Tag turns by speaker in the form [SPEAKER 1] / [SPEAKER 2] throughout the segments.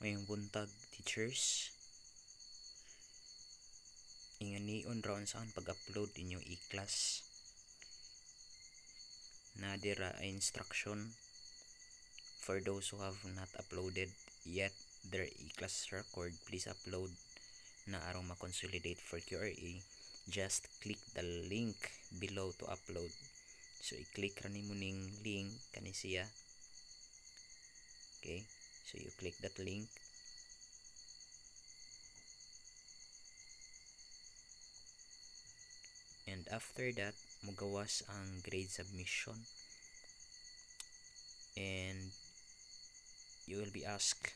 [SPEAKER 1] Ngayong buntag, teachers, ingani-on raon saan pag-upload inyong e-class. Nadira ay instruction for those who have not uploaded yet their e-class record. Please upload na arong ma-consolidate for QRA. Just click the link below to upload. So i-click ra nimo ning link kani siya. Okay, so you click that link. And after that, magawas ang grade submission. And you will be asked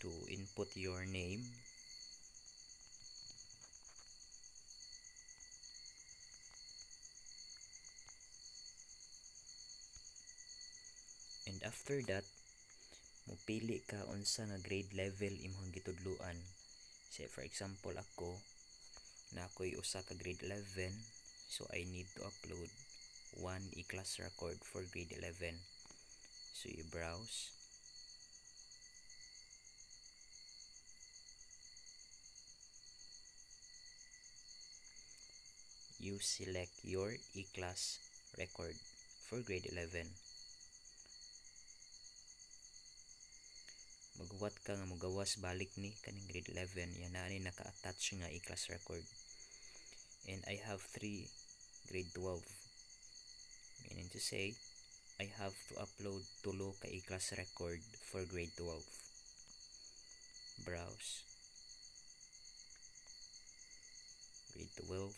[SPEAKER 1] to input your name, and after that mupili ka unsa nga grade level imong gitudluan. Say for example ako na ako'y usa ka grade 11, so I need to upload one e-class record for grade 11. So you browse, you select your e-class record for grade 11. Maghuwat ka nga magawas balik ni kaning grade 11, yan na ni naka-attach nga e-class record. And I have 3 grade 12, meaning to say I have to upload tulo ka e-class record for grade 12. Browse, grade 12,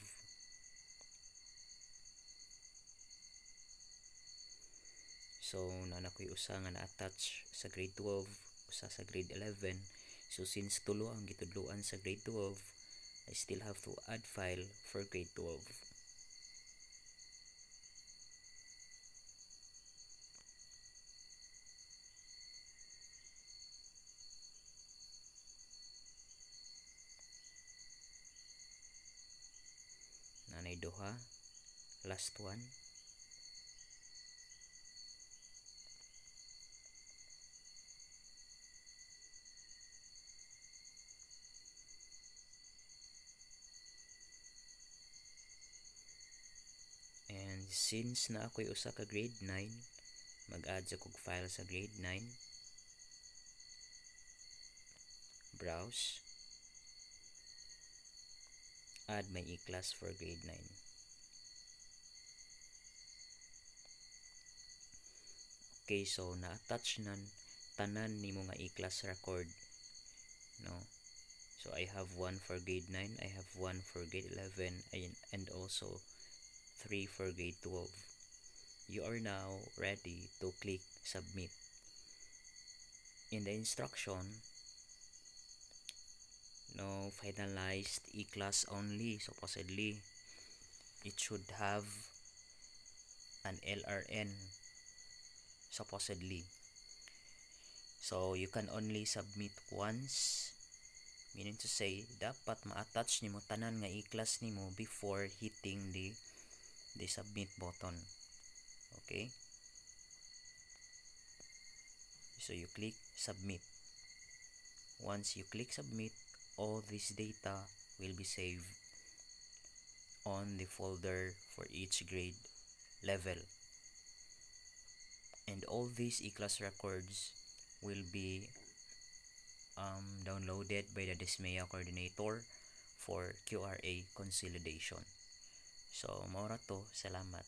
[SPEAKER 1] so nana ko'y usa nga na-attach sa grade 12, usa sa grade 11. So since tulo ang gitudluan sa grade 12, I still have to add file for grade 12. Nanay duha, last one. And since na ako'y usa ka grade 9, mag-add sa kog file sa grade 9. Browse, add my e-class for grade 9. Okay, so na-attach nan tanan nimo nga e-class record, no? So I have one for grade 9, I have one for grade 11, and also 3 for grade 12. You are now ready to click submit. In the instruction, no, finalized e-class only. Supposedly it should have an LRN, supposedly. So you can only submit once, meaning to say dapat ma-attach nimo tanan nga e-class nimo before hitting the submit button. Okay, so you click submit. Once you click submit, all this data will be saved on the folder for each grade level, and all these e-class records will be downloaded by the Dismaya coordinator for QRA consolidation. So mao ra to, salamat.